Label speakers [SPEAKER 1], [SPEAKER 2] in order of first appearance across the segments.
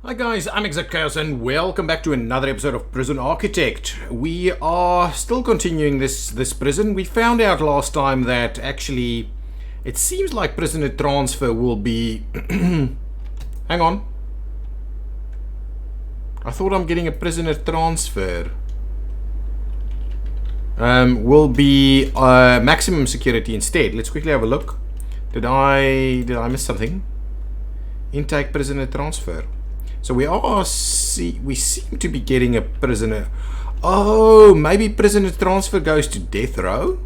[SPEAKER 1] Hi guys, I'm ExactChaos and welcome back to another episode of Prison Architect. We are still continuing this prison. We found out last time that actually it seems like prisoner transfer will be... Hang on. I thought I'm getting a prisoner transfer. Will be maximum security instead. Let's quickly have a look. Did I miss something? Intake prisoner transfer. So we seem to be getting a prisoner. Oh, maybe prisoner transfer goes to death row?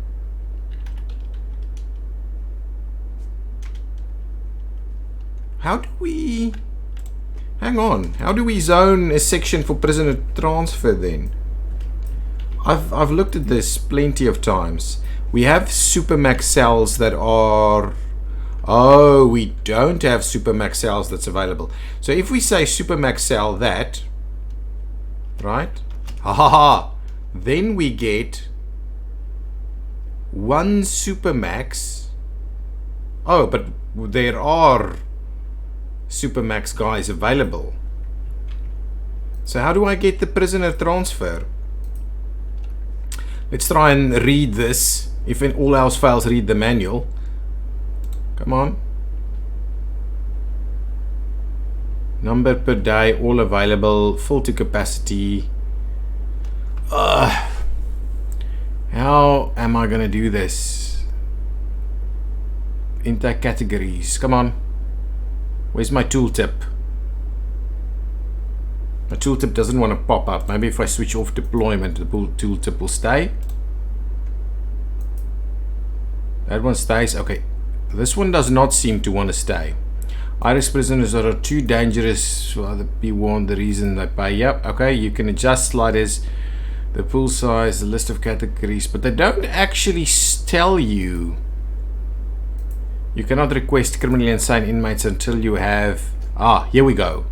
[SPEAKER 1] How do we... Hang on. How do we zone a section for prisoner transfer then? I've looked at this plenty of times. We have SuperMax cells that are... Oh, we don't have SuperMax cells that's available. So if we say SuperMax cell that, right? Ha ha ha. Then we get one SuperMax. Oh, but there are SuperMax guys available. So how do I get the prisoner transfer? Let's try and read this. If in all else fails, read the manual. Come on. Number per day, all available, full to capacity. How am I going to do this? Intake categories. Come on. Where's my tooltip? My tooltip doesn't want to pop up. Maybe if I switch off deployment, the tooltip will stay. That one stays. Okay. This one does not seem to want to stay. Irish prisoners that are too dangerous will either be warned the reason they pay. Yep, okay, you can adjust sliders, the pool size, the list of categories, but they don't actually tell you. You cannot request criminally insane inmates until you have... here we go.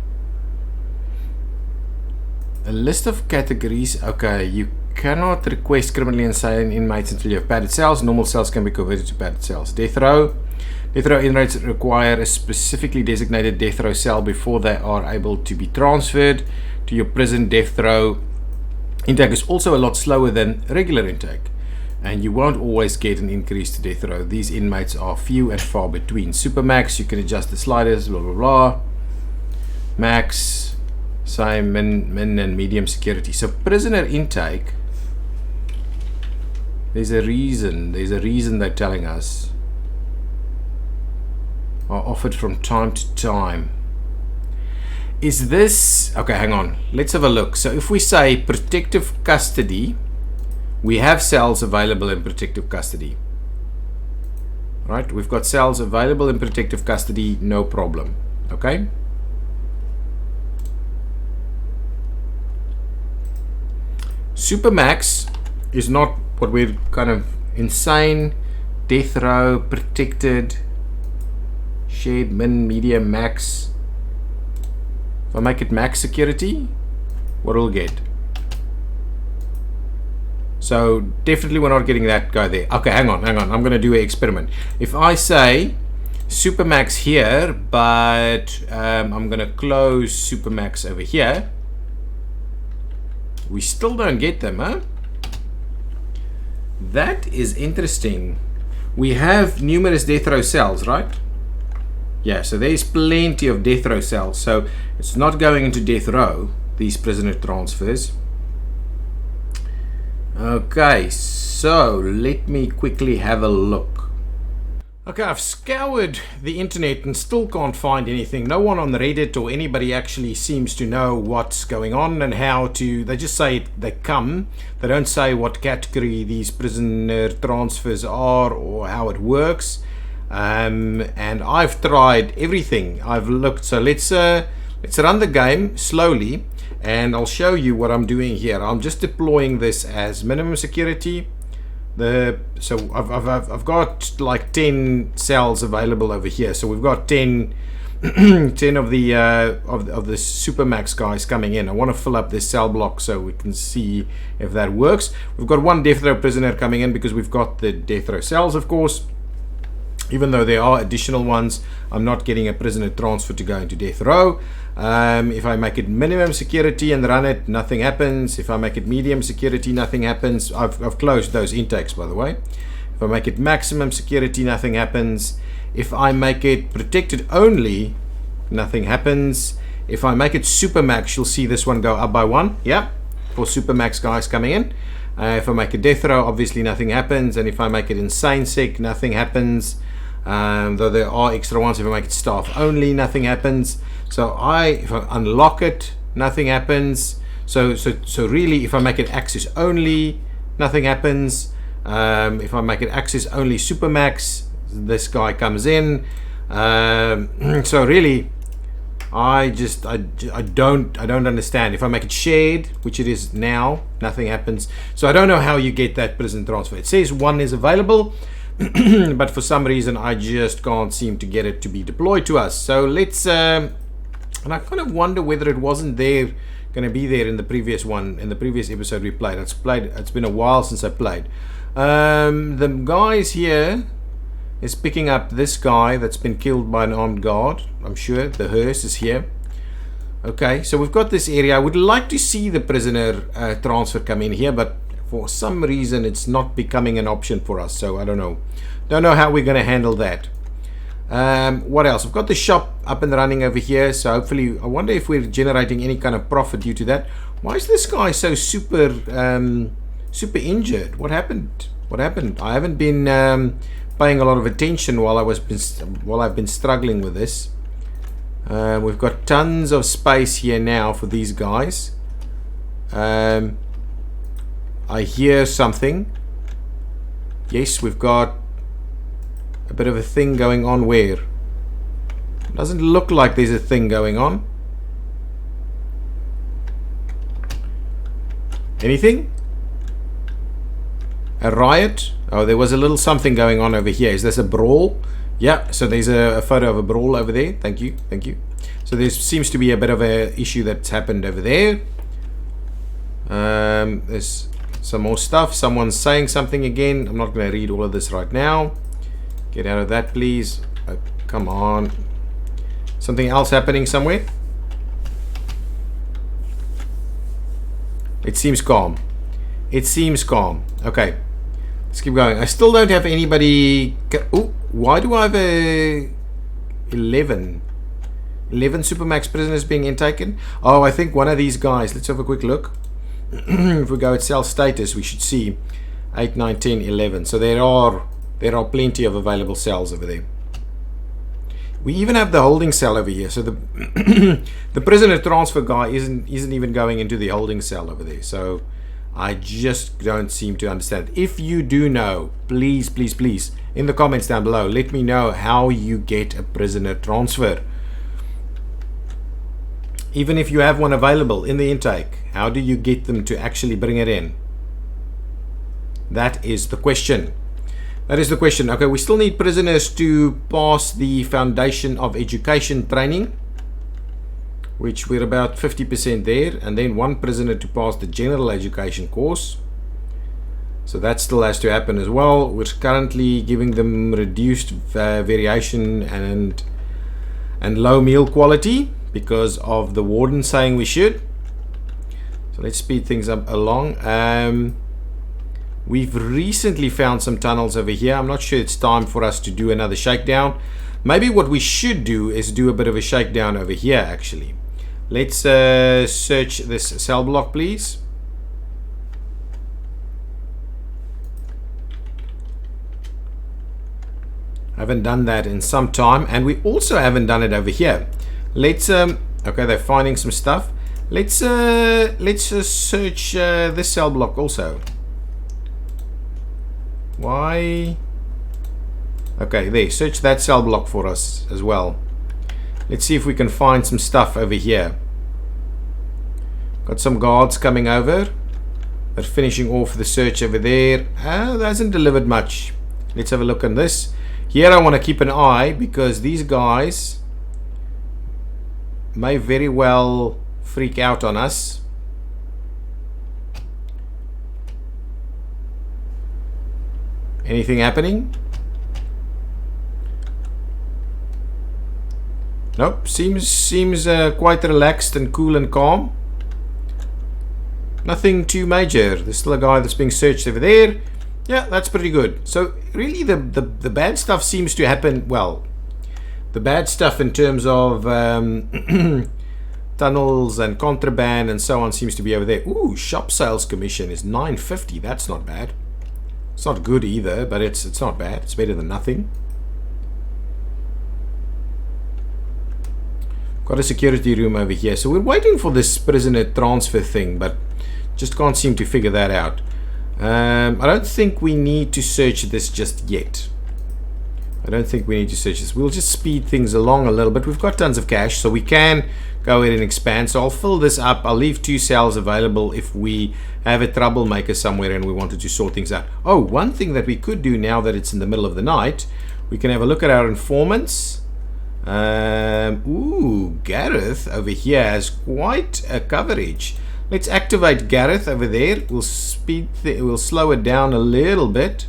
[SPEAKER 1] A list of categories. Okay, you cannot request criminally insane inmates until you have padded cells. Normal cells can be converted to padded cells. Death row. Death row inmates require a specifically designated death row cell before they are able to be transferred to your prison. Death row intake is also a lot slower than regular intake, and you won't always get an increase to death row. These inmates are few and far between. SuperMax, you can adjust the sliders, blah blah blah. Max, same, min and medium security. So prisoner intake, there's a reason they're telling us, are offered from time to time. Is this... Okay, hang on. Let's have a look. So if we say protective custody, we have cells available in protective custody. Right? We've got cells available in protective custody, no problem. Okay? SuperMax is not what we're kind of insane, death row, protected, shared, min, medium, max. If I make it max security, what we'll get? So definitely we're not getting that guy there. Okay, hang on. I'm going to do an experiment. If I say SuperMax here, but I'm going to close SuperMax over here, we still don't get them, huh? That is interesting. We have numerous death row cells, right? Yeah, so there's plenty of death row cells. So it's not going into death row, these prisoner transfers. Okay, so let me quickly have a look. Okay, I've scoured the internet and still can't find anything. No one on Reddit or anybody actually seems to know what's going on and how to... They just say they come. They don't say what category these prisoner transfers are or how it works. And I've tried everything. I've looked. So let's run the game slowly, and I'll show you what I'm doing here. I'm just deploying this as minimum security. So I've got like 10 cells available over here. So we've got 10 of the SuperMax guys coming in. I want to fill up this cell block so we can see if that works. We've got one death row prisoner coming in because we've got the death row cells, of course. Even though there are additional ones, I'm not getting a prisoner transfer to go into death row. If I make it minimum security and run it, nothing happens. If I make it medium security, nothing happens. I've closed those intakes, by the way. If I make it maximum security, nothing happens. If I make it protected only, nothing happens. If I make it SuperMax, you'll see this one go up by 1. Yeah, for SuperMax guys coming in. If I make it death row, obviously nothing happens. And if I make it insane sec, nothing happens. Though there are extra ones. If I make it staff only, nothing happens. So if I unlock it, nothing happens. So really, if I make it access only, nothing happens. If I make it access only SuperMax, this guy comes in. So really, I don't understand. If I make it shared, which it is now, nothing happens. So I don't know how you get that prison transfer. It says 1 is available, but for some reason I just can't seem to get it to be deployed to us. So let's and I kind of wonder whether it wasn't there, going to be there in the previous one, in the previous episode we played. It's been a while since I played. The guys here is picking up this guy that's been killed by an armed guard. I'm sure the hearse is here. Okay, so we've got this area. I would like to see the prisoner transfer come in here, but for some reason it's not becoming an option for us. So I don't know how we're going to handle that. What else? We've got the shop up and running over here, so hopefully, I wonder if we're generating any kind of profit due to that. Why is this guy so super injured? What happened? I haven't been paying a lot of attention while I've been struggling with this. We've got tons of space here now for these guys. I hear something. Yes, we've got a bit of a thing going on. Where? Doesn't look like there's a thing going on. Anything? A riot? Oh, there was a little something going on over here. Is this a brawl? Yeah, so there's a photo of a brawl over there. Thank you. So there seems to be a bit of a issue that's happened over there. There's some more stuff. Someone's saying something again. I'm not going to read all of this right now. Get out of that, please. Oh, come on. Something else happening somewhere? It seems calm. Okay. Let's keep going. I still don't have anybody. Oh, why do I have a 11 SuperMax prisoners being intaken? Oh, I think one of these guys. Let's have a quick look. If we go at cell status, we should see 8, 9, 10, 11. So there are plenty of available cells over there. We even have the holding cell over here. So the the prisoner transfer guy isn't even going into the holding cell over there. So I just don't seem to understand. If you do know, please in the comments down below, let me know how you get a prisoner transfer. Even if you have one available in the intake, how do you get them to actually bring it in? That is the question. Okay, we still need prisoners to pass the foundation of education training, which we're about 50% there, and then one prisoner to pass the general education course. So that still has to happen as well. We're currently giving them reduced variation and low meal quality because of the warden saying we should. So let's speed things up along. We've recently found some tunnels over here. I'm not sure it's time for us to do another shakedown. Maybe what we should do is do a bit of a shakedown over here actually. Let's search this cell block, please. I haven't done that in some time, and we also haven't done it over here. Let's okay, they're finding some stuff. Let's search this cell block also. Why? Okay, there, search that cell block for us as well. Let's see if we can find some stuff over here. Got some guards coming over. They're finishing off the search over there. That hasn't delivered much. Let's have a look on this. Here I want to keep an eye because these guys may very well freak out on us. Anything happening? Nope, seems quite relaxed and cool and calm. Nothing too major. There's still a guy that's being searched over there. Yeah, that's pretty good. So really the bad stuff seems to happen, well, the bad stuff in terms of tunnels and contraband and so on seems to be over there. Ooh, shop sales commission is 950. That's not bad. It's not good either, but it's not bad. It's better than nothing. Got a security room over here. So we're waiting for this prisoner transfer thing, but just can't seem to figure that out. I don't think we need to search this just yet. I don't think we need to search this. We'll just speed things along a little bit. We've got tons of cash, so we can go ahead and expand. So I'll fill this up. I'll leave 2 cells available if we have a troublemaker somewhere and we wanted to sort things out. Oh, one thing that we could do now that it's in the middle of the night, we can have a look at our informants. Ooh, Gareth over here has quite a coverage. Let's activate Gareth over there. We'll we'll slow it down a little bit.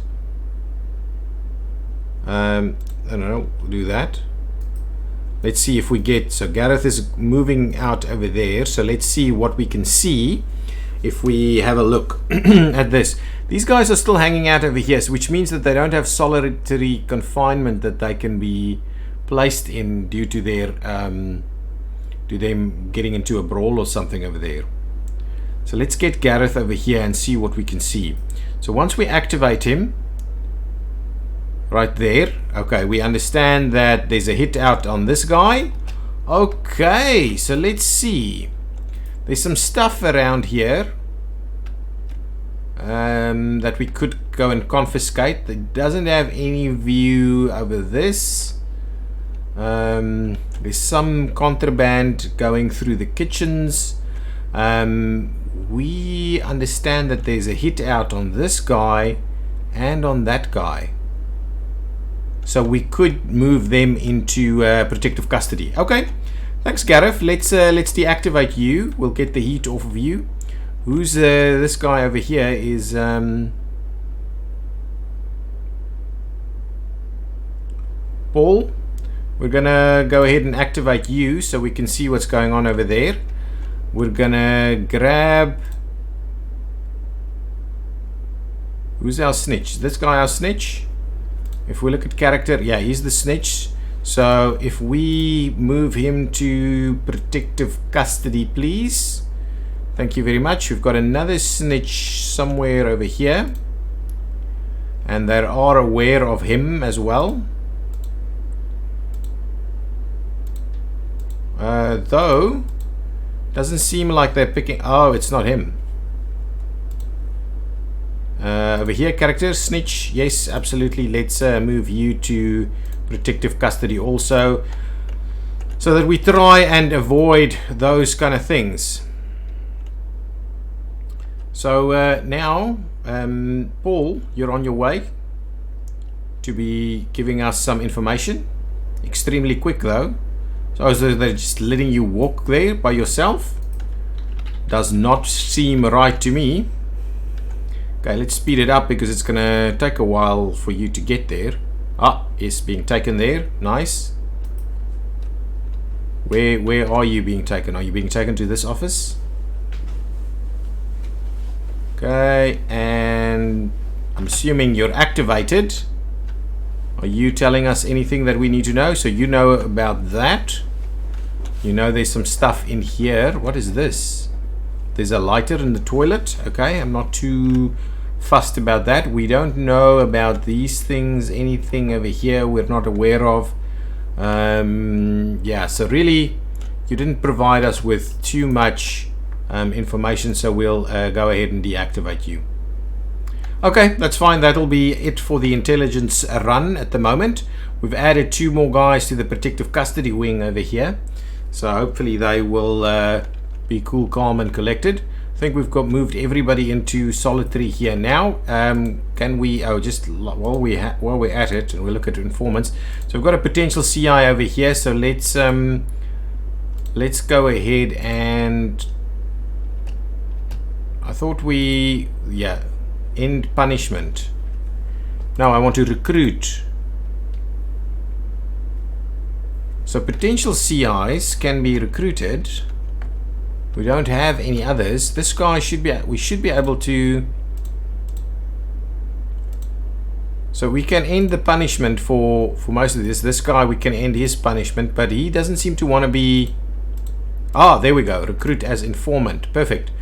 [SPEAKER 1] I don't know, we'll do that. Let's see if we get, so Gareth is moving out over there, so let's see what we can see if we have a look at this. These guys are still hanging out over here, so which means that they don't have solitary confinement that they can be placed in due to their to them getting into a brawl or something over there. So let's get Gareth over here and see what we can see. So once we activate him right there, okay, we understand that there's a hit out on this guy. Okay, so let's see. There's some stuff around here that we could go and confiscate. It doesn't have any view over this. There's some contraband going through the kitchens. We understand that there's a hit out on this guy and on that guy, so we could move them into protective custody. Okay, thanks Gareth. Let's deactivate you. We'll get the heat off of you. Who's this guy over here is Paul. We're gonna go ahead and activate you so we can see what's going on over there. We're gonna grab, who's our snitch? This guy our snitch? If we look at character, yeah, he's the snitch. So if we move him to protective custody, please. Thank you very much. We've got another snitch somewhere over here, and they are aware of him as well. Though doesn't seem like they're picking. Oh, it's not him. Over here, character snitch. Yes, absolutely. Let's move you to protective custody also, so that we try and avoid those kind of things. So now, Paul, you're on your way to be giving us some information. Extremely quick though. So they're just letting you walk there by yourself. Does not seem right to me. Okay, let's speed it up because it's gonna take a while for you to get there. Ah, it's being taken there. Nice. Where are you being taken? Are you being taken to this office? Okay, and I'm assuming you're activated. Are you telling us anything that we need to know? So you know about that. You know there's some stuff in here. What is this? There's a lighter in the toilet. Okay, I'm not too fussed about that. We don't know about these things. Anything over here we're not aware of. Yeah, so really you didn't provide us with too much information, so we'll go ahead and deactivate you. Okay, that's fine. That'll be it for the intelligence run at the moment. We've added 2 more guys to the protective custody wing over here, so hopefully they will be cool, calm and collected. I think we've got moved everybody into solitary here now. Can we, just while we're at it and we look at informants, so we've got a potential CI over here, so let's go ahead and I thought we, yeah, end punishment. Now I want to recruit. So potential CIs can be recruited. We don't have any others. This guy should be, we should be able to, so we can end the punishment for most of this. This guy, we can end his punishment, but he doesn't seem to want to be, ah, there we go, recruit as informant. Perfect.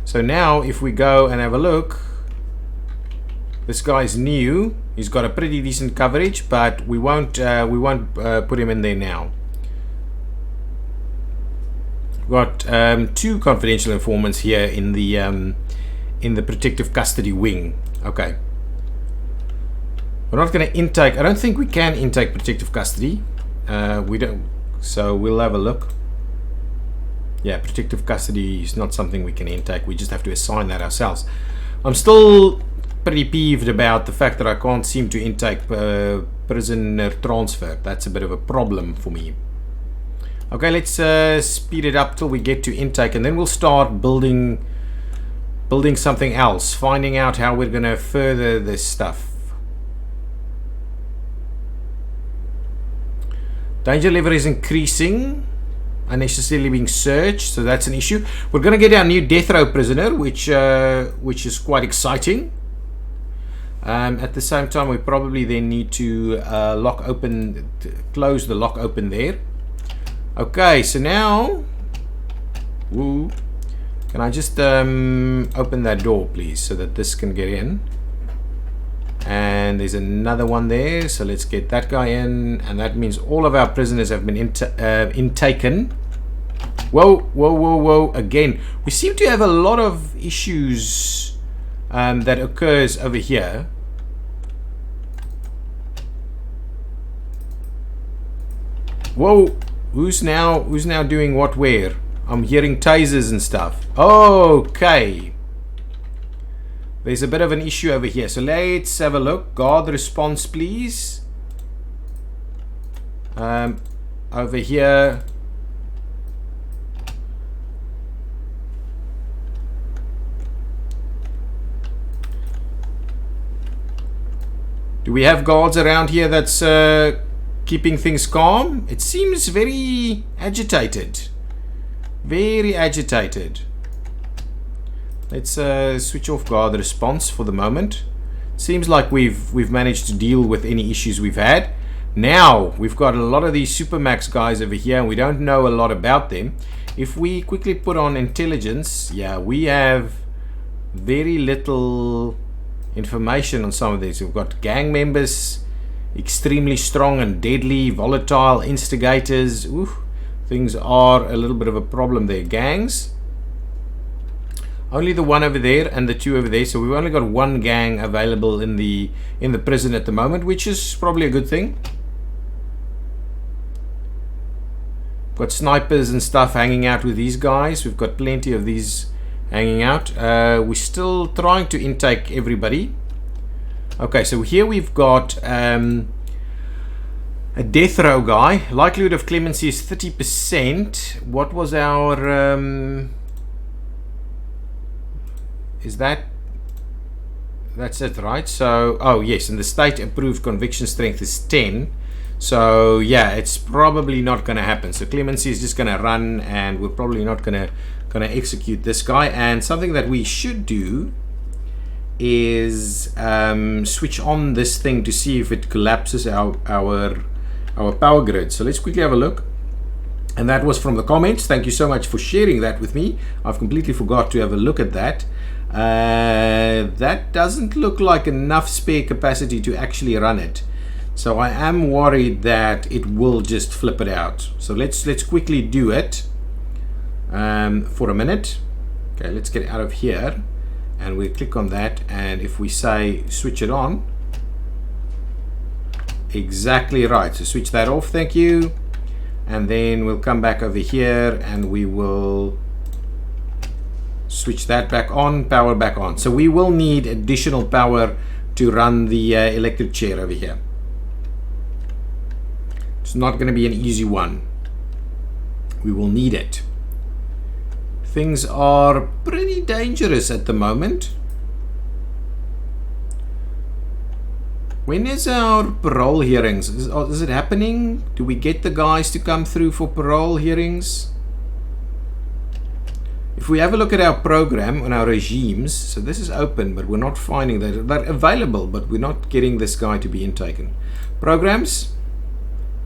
[SPEAKER 1] So now if we go and have a look, this guy's new. He's got a pretty decent coverage, but we won't put him in there now. Got 2 confidential informants here in the protective custody wing. Okay, we're not going to intake. I don't think we can intake protective custody. We don't. So we'll have a look. Yeah, protective custody is not something we can intake. We just have to assign that ourselves. I'm still pretty peeved about the fact that I can't seem to intake prisoner transfer. That's a bit of a problem for me. Okay, let's speed it up till we get to intake, and then we'll start building something else, finding out how we're going to further this stuff. Danger level is increasing, unnecessarily being searched, so that's an issue. We're going to get our new death row prisoner, which is quite exciting. At the same time, we probably then need to close the lock open there. Okay, so now, woo, can I just open that door, please, so that this can get in? And there's another one there, so let's get that guy in, and that means all of our prisoners have been intaken. Whoa, whoa, whoa, whoa! Again, we seem to have a lot of issues that occurs over here. Whoa! Who's now doing what where? I'm hearing tasers and stuff. Okay. There's a bit of an issue over here. So let's have a look. Guard response, please. Over here. Do we have guards around here that's keeping things calm? It seems very agitated. Very agitated. Let's switch off guard response for the moment. Seems like we've managed to deal with any issues we've had. Now we've got a lot of these SuperMax guys over here, and we don't know a lot about them. If we quickly put on intelligence, yeah, we have very little information on some of these. We've got gang members, extremely strong and deadly, volatile, instigators. Oof, things are a little bit of a problem there. Gangs, only the one over there and the 2 over there, so we've only got 1 gang available in the prison at the moment, which is probably a good thing. Got snipers and stuff hanging out with these guys. We've got plenty of these hanging out. We're still trying to intake everybody. Okay, so here we've got a death row guy. Likelihood of clemency is 30%. What was our that's it, right? So, oh yes, and the state approved conviction strength is 10. So yeah, it's probably not going to happen. So clemency is just going to run, and we're probably not going to execute this guy. And something that we should do is switch on this thing to see if it collapses our power grid. So let's quickly have a look. And that was from the comments. Thank you so much for sharing that with me. I've completely forgot to have a look at that. That doesn't look like enough spare capacity to actually run it. So I am worried that it will just flip it out. So let's quickly do it for a minute. Okay, let's get out of here, and we click on that, and if we say switch it on, exactly right. So switch that off, thank you. And then we'll come back over here, and we will switch that back on, power back on. So we will need additional power to run the electric chair over here. It's not going to be an easy one. We will need it. Things are pretty dangerous at the moment. When is our parole hearings? Is it happening? Do we get the guys to come through for parole hearings? If we have a look at our program and our regimes, so this is open, but we're not finding that they're available, but we're not getting this guy to be intaken. Programs,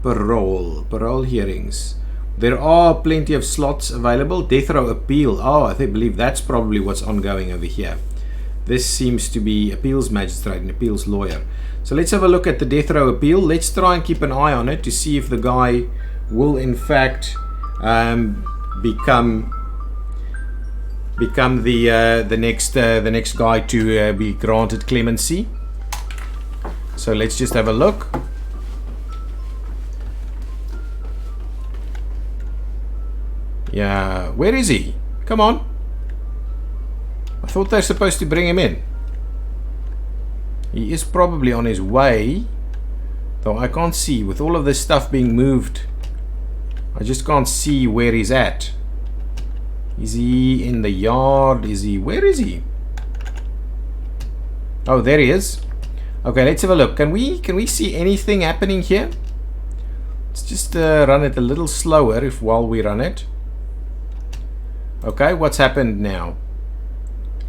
[SPEAKER 1] parole hearings. There are plenty of slots available. Death row appeal. Oh, I believe that's probably what's ongoing over here. This seems to be appeals magistrate and appeals lawyer. So let's have a look at the death row appeal. Let's try and keep an eye on it to see if the guy will in fact become the next guy to be granted clemency. So let's just have a look. Yeah, where is he? Come on. I thought they're supposed to bring him in. He is probably on his way, though I can't see with all of this stuff being moved. I just can't see where he's at. Is he in the yard? Is he? Where is he? Oh, there he is. Okay, let's have a look. Can we see anything happening here? Let's just run it a little slower while we run it. Okay, what's happened now?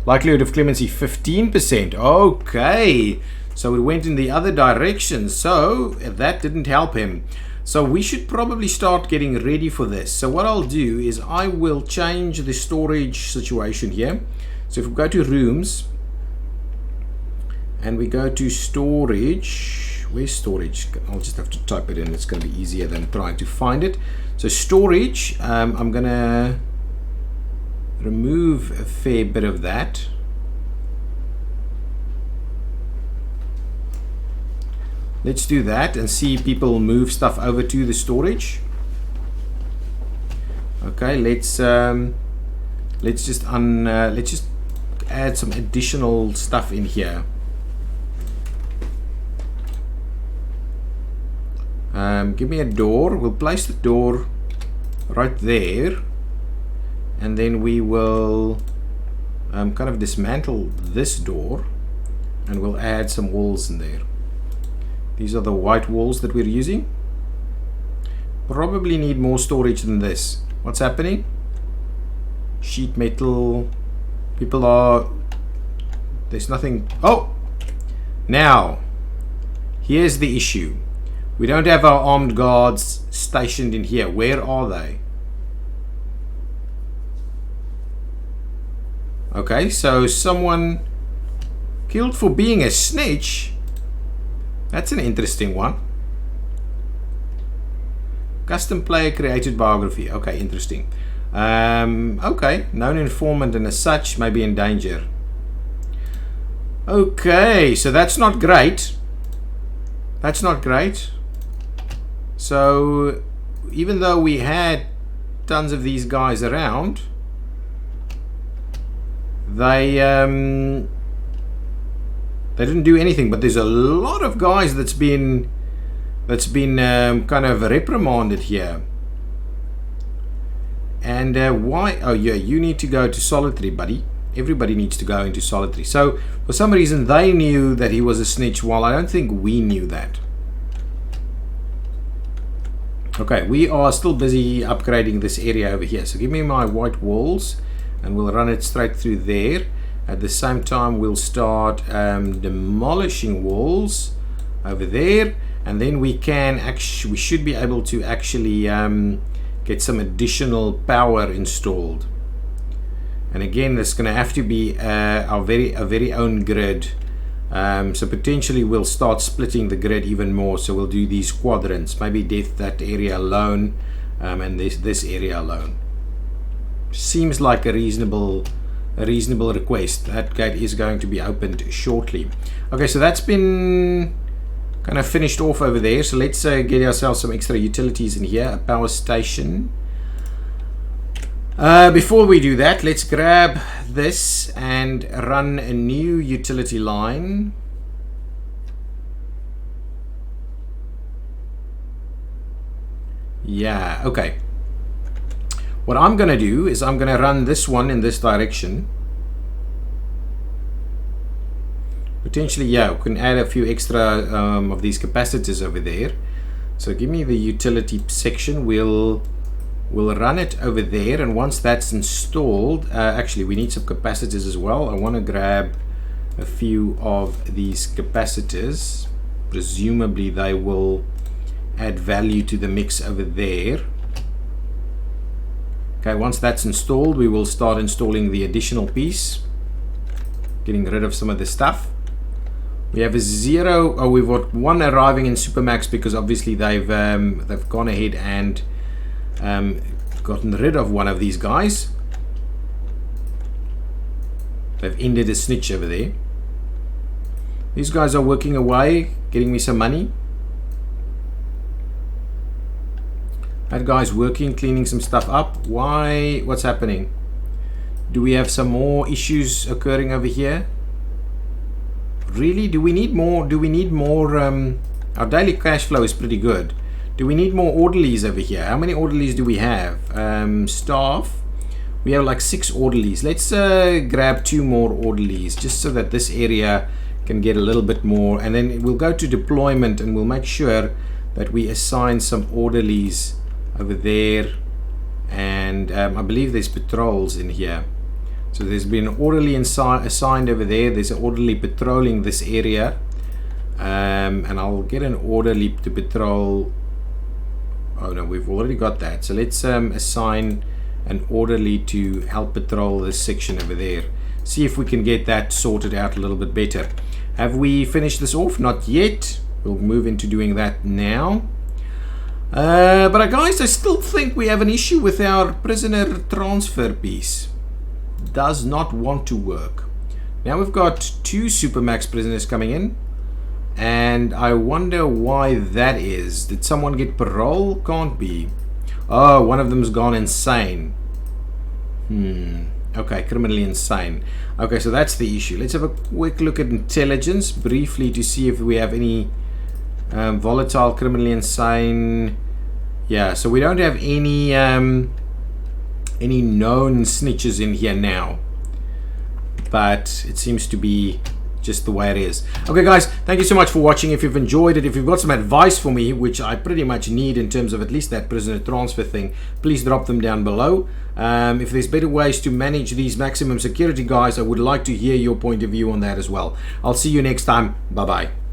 [SPEAKER 1] Likelihood of clemency 15%. Okay, so it went in the other direction. So that didn't help him. So we should probably start getting ready for this. So what I'll do is I will change the storage situation here. So if we go to rooms and we go to storage, where's storage? I'll just have to type it in. It's going to be easier than trying to find it. So storage, I'm going to remove a fair bit of that. Let's do that and see people move stuff over to the storage. Okay, let's just add some additional stuff in here. Give me a door. We'll place the door right there, and then we will kind of dismantle this door, and we'll add some walls in there. These are the white walls that we're using. Probably need more storage than this. What's happening? Sheet metal. People are... There's nothing... Oh! Now, here's the issue. We don't have our armed guards stationed in here. Where are they? Okay, so someone killed for being a snitch. That's an interesting one. Custom player created biography. Okay, interesting. Okay, known informant and as such may be in danger. Okay, so that's not great. That's not great. So even though we had tons of these guys around, they didn't do anything. But there's a lot of guys that's been kind of reprimanded here. And why? Oh yeah, you need to go to solitary, buddy. Everybody needs to go into solitary. So for some reason they knew that he was a snitch, while I don't think we knew that. Okay, we are still busy upgrading this area over here. So give me my white walls and we'll run it straight through there. At the same time, we'll start demolishing walls over there, and then we should be able to actually get some additional power installed. And again, that's going to have to be our very own grid. So potentially we'll start splitting the grid even more. So we'll do these quadrants, maybe that area alone, and this area alone. Seems like a reasonable request. That gate is going to be opened shortly. Okay, so that's been kind of finished off over there. So let's get ourselves some extra utilities in here. A power station. Before we do that, let's grab this and run a new utility line. Yeah, okay. What I'm going to do is I'm going to run this one in this direction. Potentially, yeah, we can add a few extra of these capacitors over there. So give me the utility section. We'll run it over there, and once that's installed, actually we need some capacitors as well. I want to grab a few of these capacitors. Presumably they will add value to the mix over there. Okay, once that's installed, we will start installing the additional piece, getting rid of some of the stuff. We have a 0. Oh, we've got 1 arriving in SuperMax because obviously they've gone ahead and gotten rid of one of these guys. They've ended a snitch over there. These guys are working away, getting me some money. That guy's working, cleaning some stuff up. Why? What's happening? Do we have some more issues occurring over here? Really? Do we need more? Our daily cash flow is pretty good. Do we need more orderlies over here? How many orderlies do we have? Staff. We have like 6 orderlies. Let's grab 2 more orderlies just so that this area can get a little bit more. And then we'll go to deployment and we'll make sure that we assign some orderlies over there. And I believe there's patrols in here. So there's been an orderly assigned over there. There's an orderly patrolling this area. And I'll get an orderly to patrol. Oh no, we've already got that. So let's assign an orderly to help patrol this section over there. See if we can get that sorted out a little bit better. Have we finished this off? Not yet. We'll move into doing that now. But guys, I still think we have an issue with our prisoner transfer piece. Does not want to work. Now we've got 2 SuperMax prisoners coming in, and I wonder why that is. Did someone get parole? Can't be. Oh, one of them's gone insane. Okay, criminally insane. Okay, so that's the issue. Let's have a quick look at intelligence briefly to see if we have any volatile criminally insane. Yeah, so we don't have any known snitches in here now, but it seems to be just the way it is. Okay guys, thank you so much for watching. If you've enjoyed it, if you've got some advice for me, which I pretty much need in terms of at least that prisoner transfer thing, please drop them down below. If there's better ways to manage these maximum security guys, I would like to hear your point of view on that as well. I'll see you next time. Bye bye.